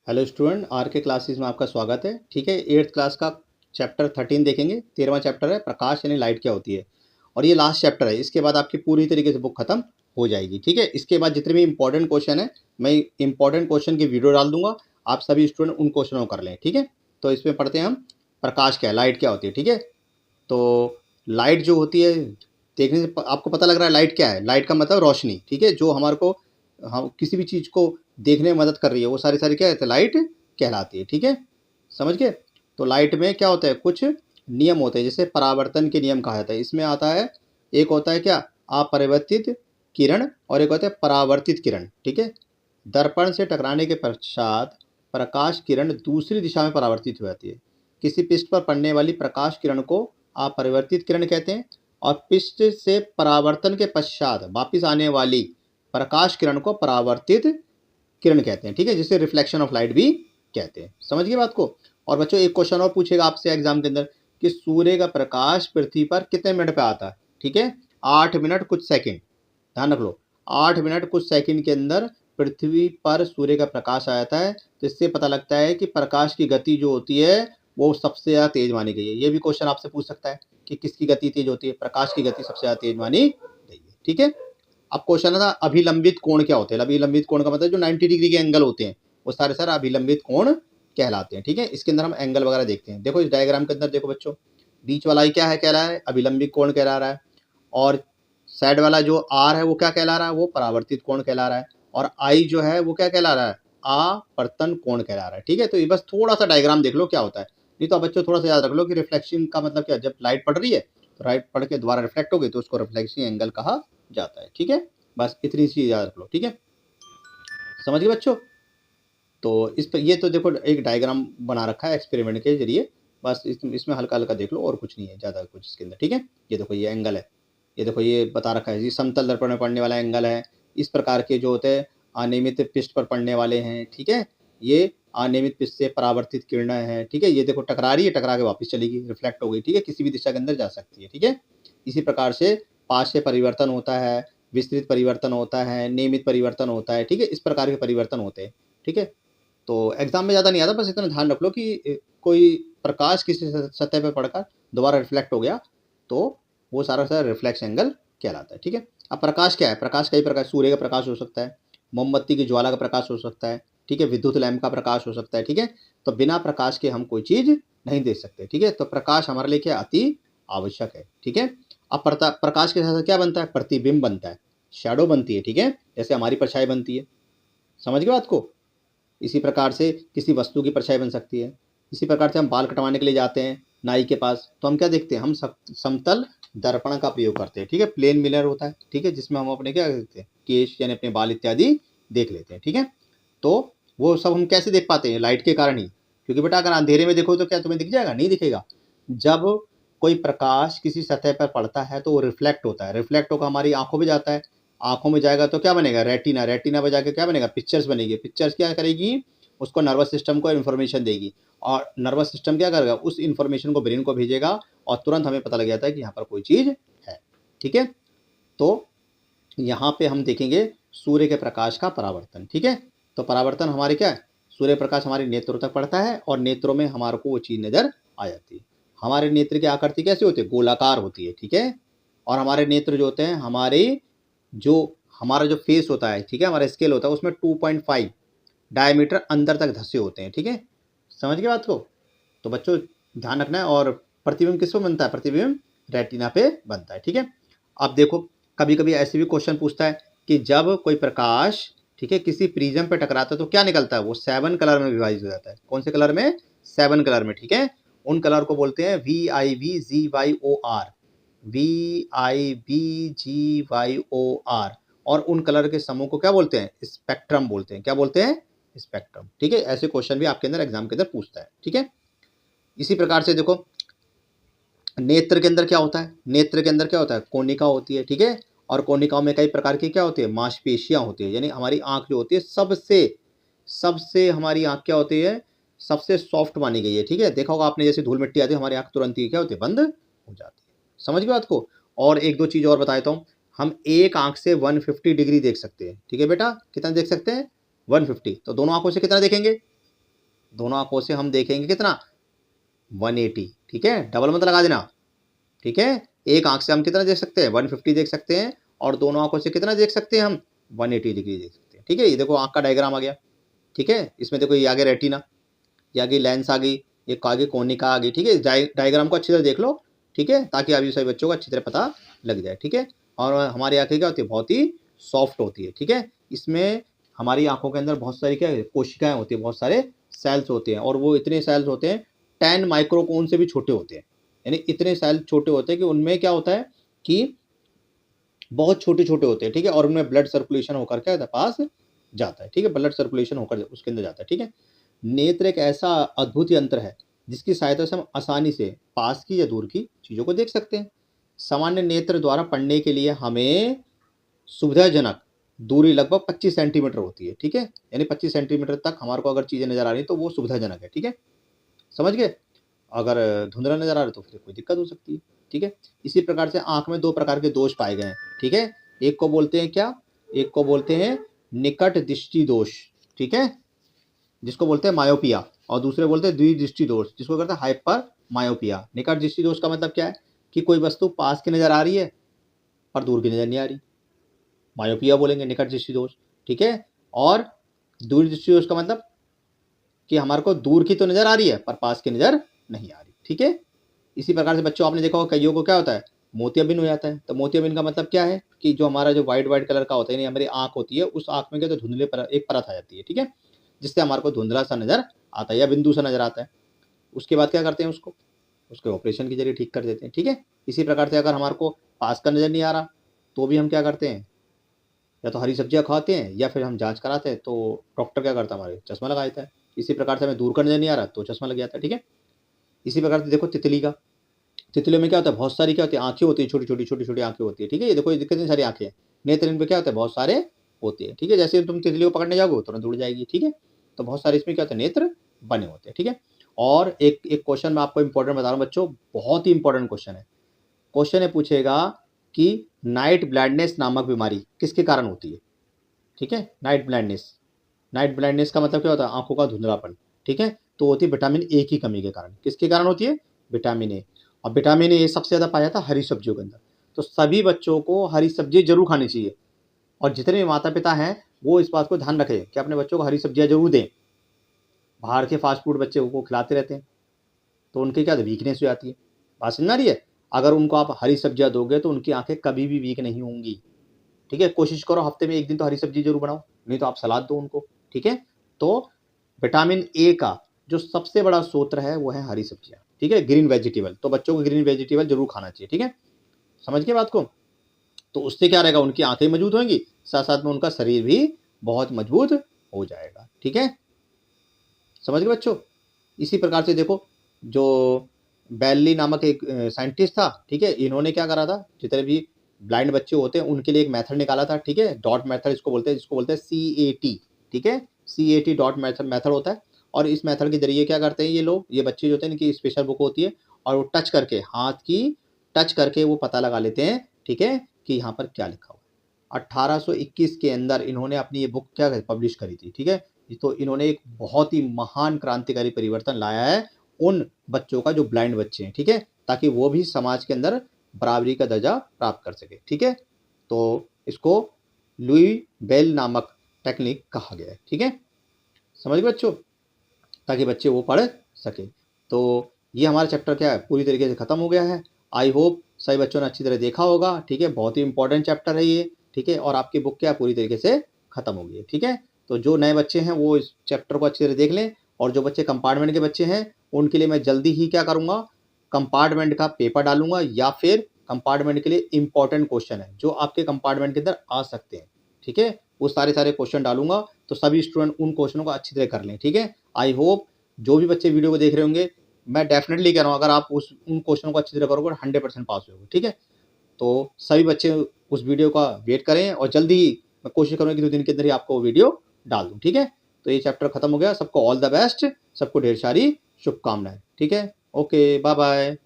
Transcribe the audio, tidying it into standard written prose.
Hello student, are के classes में आपका स्वागत है। ठीक है, 8th क्लास का चैप्टर 13 देखेंगे। 13वां चैप्टर है प्रकाश यानी लाइट क्या होती है, और ये लास्ट चैप्टर है। इसके बाद आपकी पूरी तरीके से बुक खत्म हो जाएगी। ठीक है, इसके बाद जितने भी इंपॉर्टेंट क्वेश्चन है मैं इंपॉर्टेंट क्वेश्चन की वीडियो डाल दूंगा, आप सभी स्टूडेंट उन क्वेश्चनों को कर लें। ठीक है, तो इसमें पढ़ते हैं हम प्रकाश क्या है, लाइट क्या होती है। ठीक है, तो लाइट जो होती है, देखने से आपको पता लग रहा है लाइट क्या है। लाइट का मतलब रोशनी। ठीक है, जो हमारे को हम किसी भी चीज़ को देखने में मदद कर रही है, वो सारी सारी क्या है, लाइट कहलाती है। ठीक है, समझ गए। तो लाइट में क्या होता है, कुछ नियम होते हैं, जैसे परावर्तन के नियम कहा जाता है। इसमें आता है, एक होता है क्या, अपरिवर्तित किरण, और एक होता है परावर्तित किरण। ठीक है, दर्पण से टकराने के पश्चात प्रकाश किरण दूसरी दिशा में परावर्तित हो जाती है। किसी पृष्ठ पर पड़ने वाली प्रकाश किरण को अपरिवर्तित किरण कहते हैं, और पृष्ठ से परावर्तन के पश्चात वापिस आने वाली प्रकाश किरण को परावर्तित किरण कहते हैं। ठीक है, जिसे रिफ्लेक्शन ऑफ लाइट भी कहते हैं। समझ गए बात को। और बच्चों, एक क्वेश्चन और पूछेगा आपसे एग्जाम के अंदर कि सूर्य का प्रकाश पृथ्वी पर कितने मिनट पे आता है। ठीक है, 8 मिनट कुछ सेकंड, ध्यान रख लो। 8 मिनट कुछ सेकंड के अंदर पृथ्वी पर सूर्य का प्रकाश आ जाता है। तो इससे पता लगता है कि प्रकाश की गति जो होती है वो सबसे ज़्यादा तेज मानी गई है। ये भी क्वेश्चन आपसे पूछ सकता है कि किसकी गति तेज होती है। प्रकाश की गति सबसे ज़्यादा तेज मानी गई है। ठीक है, अब क्वेश्चन था अभिलंबित कोण क्या होते हैं। अभिलंबित कोण का मतलब जो 90 डिग्री के एंगल होते हैं वो सारे सारे अभिलंबित कोण कहलाते हैं। ठीक है, इसके अंदर हम एंगल वगैरह देखते हैं। देखो इस डायग्राम के अंदर देखो बच्चों, बीच वाला ही क्या है, कहला है अभिलंबित कोण कहला रहा है, और साइड वाला जो आर है वो क्या कहला रहा है, वो परावर्तित कोण कहला रहा है, और आई जो है वो क्या कहला रहा है, आपर्तन कोण कहला रहा है। ठीक है, तो ये बस थोड़ा सा डायग्राम देख लो क्या होता है। नहीं तो बच्चों थोड़ा सा याद रख लो कि रिफ्लेक्शन का मतलब क्या, जब लाइट पड़ रही है तो लाइट पड़ के दोबारा रिफ्लेक्ट हो गई तो उसको रिफ्लेक्शन एंगल कहा जाता है। ठीक है, बस इतनी चीज याद रख लो। ठीक है, समझ गए बच्चों। तो इस पर ये तो देखो एक डायग्राम बना रखा है एक्सपेरिमेंट के जरिए, बस इसमें हल्का हल्का देख लो और कुछ नहीं है ज़्यादा कुछ इसके अंदर। ठीक है, ये देखो ये एंगल है, ये देखो ये बता रखा है, ये समतल दर्पण में पड़ने वाला एंगल है। इस प्रकार के जो होते हैं अनियमित पृष्ठ पर पड़ने वाले हैं। ठीक है, ये अनियमित पृष्ठ से परावर्तित किरणें हैं। ठीक है, ये देखो टकरा रही है, टकरा के वापस चली गई, रिफ्लेक्ट हो गई। ठीक है, किसी भी दिशा के अंदर जा सकती है। ठीक है, इसी प्रकार से पाश से परिवर्तन होता है, विस्तृत परिवर्तन होता है, नियमित परिवर्तन होता है। ठीक है, इस प्रकार के परिवर्तन होते हैं। ठीक है, तो एग्जाम में ज़्यादा नहीं आता, बस इतना ध्यान रख लो कि कोई प्रकाश किसी सतह पर पड़कर दोबारा रिफ्लेक्ट हो गया तो वो सारा सारा रिफ्लेक्स एंगल कहलाता है। ठीक है, अब प्रकाश क्या है, प्रकाश कई प्रकार, सूर्य का प्रकाश हो सकता है, मोमबत्ती की ज्वाला का प्रकाश हो सकता है। ठीक है, विद्युत लैंप का प्रकाश हो सकता है। ठीक है, तो बिना प्रकाश के हम कोई चीज़ नहीं देख सकते। ठीक है, तो प्रकाश हमारे लिए क्या अति आवश्यक है। ठीक है, अब प्रकाश के साथ क्या बनता है, प्रतिबिंब बनता है, शैडो बनती है। ठीक है, जैसे हमारी परछाई बनती है। समझ गए बात को। इसी प्रकार से किसी वस्तु की परछाई बन सकती है। इसी प्रकार से हम बाल कटवाने के लिए जाते हैं नाई के पास, तो हम क्या देखते हैं, हम समतल दर्पण का प्रयोग करते हैं। ठीक है, प्लेन मिरर होता है। ठीक है, जिसमें हम अपने क्या देखते हैं, केश यानी अपने बाल इत्यादि देख लेते हैं। ठीक है, तो वो सब हम कैसे देख पाते हैं, लाइट के कारण ही। क्योंकि बेटा अगर अंधेरे में देखो तो क्या तुम्हें दिख जाएगा, नहीं दिखेगा। जब कोई प्रकाश किसी सतह पर पड़ता है तो वो रिफ्लेक्ट होता है, रिफ्लेक्ट होकर हमारी आंखों में जाता है। आंखों में जाएगा तो क्या बनेगा, रेटिना, रेटिना पर जाकर क्या बनेगा, पिक्चर्स बनेगी। पिक्चर्स क्या करेगी, उसको नर्वस सिस्टम को इन्फॉर्मेशन देगी, और नर्वस सिस्टम क्या करेगा, उस इन्फॉर्मेशन को ब्रेन को भेजेगा, और तुरंत हमें पता लग जाता है कि यहाँ पर कोई चीज़ है। ठीक है, तो यहाँ पे हम देखेंगे सूर्य के प्रकाश का परावर्तन। ठीक है, तो परावर्तन हमारे क्या है, सूर्य प्रकाश हमारे नेत्रों तक पड़ता है, और नेत्रों में हमारे को वो चीज़ नज़र आ जाती है। हमारे नेत्र की आकृति कैसी होती है, गोलाकार होती है। ठीक है, और हमारे नेत्र जो होते हैं, हमारा जो फेस होता है, ठीक है, हमारा स्केल होता है, उसमें 2.5 डायमीटर अंदर तक धंसे होते हैं। ठीक है, समझ गए बात को। तो बच्चों ध्यान रखना है। और प्रतिबिंब किस पे बनता है, प्रतिबिंब रेटिना पे बनता है। ठीक है, अब देखो कभी कभी ऐसे भी क्वेश्चन पूछता है कि जब कोई प्रकाश, ठीक है, किसी प्रिज्म पे टकराता है तो क्या निकलता है, वो 7 कलर में विभाजित हो जाता है। कौन से कलर में, 7 कलर में। ठीक है, उन कलर को बोलते हैं VIVGYOR, VIVGYOR, और उन कलर के समूह को क्या बोलते हैं, स्पेक्ट्रम बोलते हैं। क्या बोलते हैं, स्पेक्ट्रम। ठीक है, ऐसे क्वेश्चन भी आपके अंदर एग्जाम के अंदर पूछता है। ठीक है, इसी प्रकार से देखो नेत्र के अंदर क्या होता है, नेत्र के अंदर क्या होता है, कोनिका होती है। ठीक है, और कोनिकाओं में कई प्रकार की क्या होती है, मांसपेशियां होती है। यानी हमारी आंख जो होती है सबसे सबसे हमारी आंख क्या होती है, सबसे सॉफ्ट मानी गई है। ठीक है, देखा होगा आपने, जैसे धूल मिट्टी आती है हमारी आंख तुरंत ही क्या होती है, बंद हो जाती है। समझ गए बात को। और एक दो चीज़ और बता देता हूँ, हम एक आंख से 150 डिग्री देख सकते हैं। ठीक है बेटा, कितना देख सकते हैं, 150। तो दोनों आंखों से कितना देखेंगे, दोनों आंखों से हम देखेंगे कितना 180, ठीक है, डबल मत लगा देना, ठीक है। एक आंख से हम कितना देख सकते हैं 150 देख सकते हैं, और दोनों आंखों से कितना देख सकते हैं हम 180 डिग्री देख सकते हैं, ठीक है। ये देखो आंख का डायग्राम आ गया, ठीक है। इसमें देखो ये आगे रेटिना, ये आगे लेंस आ गई, ये आगे कोनिका आ गई, ठीक है। डायग्राम को अच्छी तरह देख लो, ठीक है, ताकि अभी सभी बच्चों को अच्छी तरह पता लग जाए, ठीक है। और हमारी आंखें क्या होती है, बहुत ही सॉफ्ट होती है, ठीक है। इसमें हमारी आंखों के अंदर बहुत सारी क्या कोशिकाएं होती है, बहुत सारे सेल्स होते हैं, और वो इतने सेल्स होते हैं 10 माइक्रोकोन से भी छोटे होते हैं, यानी इतने सेल छोटे होते हैं कि उनमें क्या होता है कि बहुत छोटे छोटे होते हैं, ठीक है। और उनमें ब्लड सर्कुलेशन होकर क्या पास जाता है, ठीक है, ब्लड सर्कुलेशन होकर उसके अंदर जाता है, ठीक है। नेत्र एक ऐसा अद्भुत यंत्र है जिसकी सहायता से हम आसानी से पास की या दूर की चीजों को देख सकते हैं। सामान्य नेत्र द्वारा पढ़ने के लिए हमें सुविधाजनक दूरी लगभग 25 सेंटीमीटर होती है, ठीक है, यानी 25 सेंटीमीटर तक हमारे को अगर चीजें नजर आ रही तो वो सुविधाजनक है, ठीक है, समझ गए। अगर धुंधला नजर आ रहा है तो फिर कोई दिक्कत हो सकती है, ठीक है। इसी प्रकार से आंख में 2 प्रकार के दोष पाए गए हैं, ठीक है। एक को बोलते हैं क्या, एक को बोलते हैं निकट दृष्टि दोष, ठीक है, जिसको बोलते हैं मायोपिया, और दूसरे बोलते हैं द्विदृष्टि दोष, जिसको कहते हैं हाइपर मायोपिया। निकट दृष्टि दोष का मतलब क्या है कि कोई वस्तु पास की नजर आ रही है पर दूर की नजर नहीं आ रही, मायोपिया बोलेंगे, निकट दृष्टि दोष, ठीक है। और दूर दृष्टि दोष का मतलब कि हमारे को दूर की तो नजर आ रही है पर पास की नजर नहीं आ रही, ठीक है। इसी प्रकार से बच्चों आपने देखा होगा कईयों को क्या होता है मोतियाबिंद हो जाता है। तो मोतियाबिंद का मतलब क्या है कि जो हमारा जो व्हाइट व्हाइट कलर का होता है, यानी हमारी आंख होती है, उस आंख में क्या तो धुंधले पर एक परत आ जाती है, ठीक है, जिससे हमारे को धुंधला सा नजर आता है या बिंदु सा नजर आता है। उसके बाद क्या करते हैं, उसको उसके ऑपरेशन के जरिए ठीक कर देते हैं, ठीक है। इसी प्रकार से अगर हमारे को पास का नजर नहीं आ रहा तो भी हम क्या करते हैं, या तो हरी सब्जियां खाते हैं या फिर हम जांच कराते हैं, तो डॉक्टर क्या करता है हमारे चश्मा लगा देता है। इसी प्रकार से हमें दूर का नजर नहीं आ रहा तो चश्मा लग जाता है, ठीक है। इसी प्रकार से देखो तितली का, तितलियों में क्या होता है बहुत सारी क्या होती है आंखें होती है, छोटी छोटी छोटी छोटी आंखें होती है, ठीक है। ये देखो ये कितनी सारी आंखें हैं, नेत्र इनमें क्या होता है बहुत सारे होते हैं, ठीक है। जैसे तुम तितली को पकड़ने जाओगे तुरंत उड़ जाएगी, ठीक है। तो बहुत सारे इसमें क्या होता है नेत्र बने होते हैं, ठीक है। और एक एक क्वेश्चन मैं आपको इंपॉर्टेंट बता रहा हूँ बच्चों, बहुत ही इंपॉर्टेंट क्वेश्चन है। क्वेश्चन है पूछेगा कि नाइट ब्लाइंडनेस नामक बीमारी किसके कारण होती है, ठीक है। नाइट ब्लाइंडनेस, नाइट ब्लाइंडनेस का मतलब क्या होता है आंखों का धुंधलापन, ठीक है। तो होती है विटामिन ए की कमी के कारण। किसके कारण होती है, विटामिन ए। और विटामिन ए सबसे ज़्यादा पाया जाता है हरी सब्जियों के अंदर। तो सभी बच्चों को हरी सब्जी जरूर खानी चाहिए, और जितने भी माता पिता हैं वो इस बात को ध्यान रखें कि अपने बच्चों को हरी सब्जियां जरूर दें। बाहर के फास्ट फूड बच्चे को खिलाते रहते हैं तो उनके क्या वीकनेस हो जाती है, बात समझ आ रही है। अगर उनको आप हरी सब्जियां दोगे तो उनकी आंखें कभी भी वीक नहीं होंगी, ठीक है। कोशिश करो हफ्ते में 1 दिन तो हरी सब्जी जरूर बनाओ, नहीं तो आप सलाद दो उनको, ठीक है। तो विटामिन ए का जो सबसे बड़ा स्रोत है वो है हरी सब्जियां, ठीक है, ग्रीन वेजिटेबल। तो बच्चों को ग्रीन वेजिटेबल जरूर खाना चाहिए, ठीक है, समझ के बात को। तो उससे क्या रहेगा उनकी आंखें मजबूत होंगी, साथ साथ में उनका शरीर भी बहुत मजबूत हो जाएगा, ठीक है, समझ गए बच्चों। इसी प्रकार से देखो जो बैली नामक एक साइंटिस्ट था, ठीक है, इन्होंने क्या करा था जितने भी ब्लाइंड बच्चे होते हैं उनके लिए एक मेथड निकाला था, ठीक है, डॉट मेथड इसको बोलते हैं, जिसको बोलते हैं CAT, ठीक है, CAT डॉट मेथड होता है। और इस मेथड के जरिए क्या करते हैं ये लोग, ये बच्चे जो होते हैं इनकी स्पेशल बुक होती है, और वो टच करके हाथ की टच करके वो पता लगा लेते हैं, ठीक है, कि यहाँ पर क्या लिखा हुआ है। 1821 के अंदर इन्होंने अपनी ये बुक क्या पब्लिश करी थी, ठीक है। तो इन्होंने एक बहुत ही महान क्रांतिकारी परिवर्तन लाया है उन बच्चों का जो ब्लाइंड बच्चे हैं, ठीक है, ताकि वो भी समाज के अंदर बराबरी का दर्जा प्राप्त कर सके, ठीक है। तो इसको लुई बेल नामक टेक्निक कहा गया है, ठीक है, समझ गए बच्चों, ताकि बच्चे वो पढ़ सके। तो ये हमारा चैप्टर क्या है पूरी तरीके से खत्म हो गया है। आई होप सभी बच्चों ने अच्छी तरह देखा होगा, ठीक है, बहुत ही इंपॉर्टेंट चैप्टर है ये, ठीक है। और आपकी बुक क्या पूरी तरीके से खत्म हो गई है, ठीक है। तो जो नए बच्चे हैं वो इस चैप्टर को अच्छी तरह देख लें, और जो बच्चे कंपार्टमेंट के बच्चे हैं उनके लिए मैं जल्दी ही क्या करूँगा कंपार्टमेंट का पेपर डालूंगा, या फिर कंपार्टमेंट के लिए इंपॉर्टेंट क्वेश्चन है जो आपके कंपार्टमेंट के अंदर आ सकते हैं, ठीक है, वो सारे सारे क्वेश्चन डालूंगा। तो सभी स्टूडेंट उन क्वेश्चनों को अच्छी तरह कर लें, ठीक है। आई होप जो भी बच्चे वीडियो को देख रहे होंगे, मैं डेफिनेटली कह रहा हूँ अगर आप उन क्वेश्चनों को अच्छी तरह करोगे 100% पास होगे, ठीक है। तो सभी बच्चे उस वीडियो का वेट करें, और जल्दी ही मैं कोशिश करूँगा कि 2 दिन के अंदर ही आपको वो वीडियो डाल दूँ, ठीक है। तो ये चैप्टर खत्म हो गया, सबको ऑल द बेस्ट, सबको ढेर सारी शुभकामनाएं, ठीक है, ओके बाय बाय।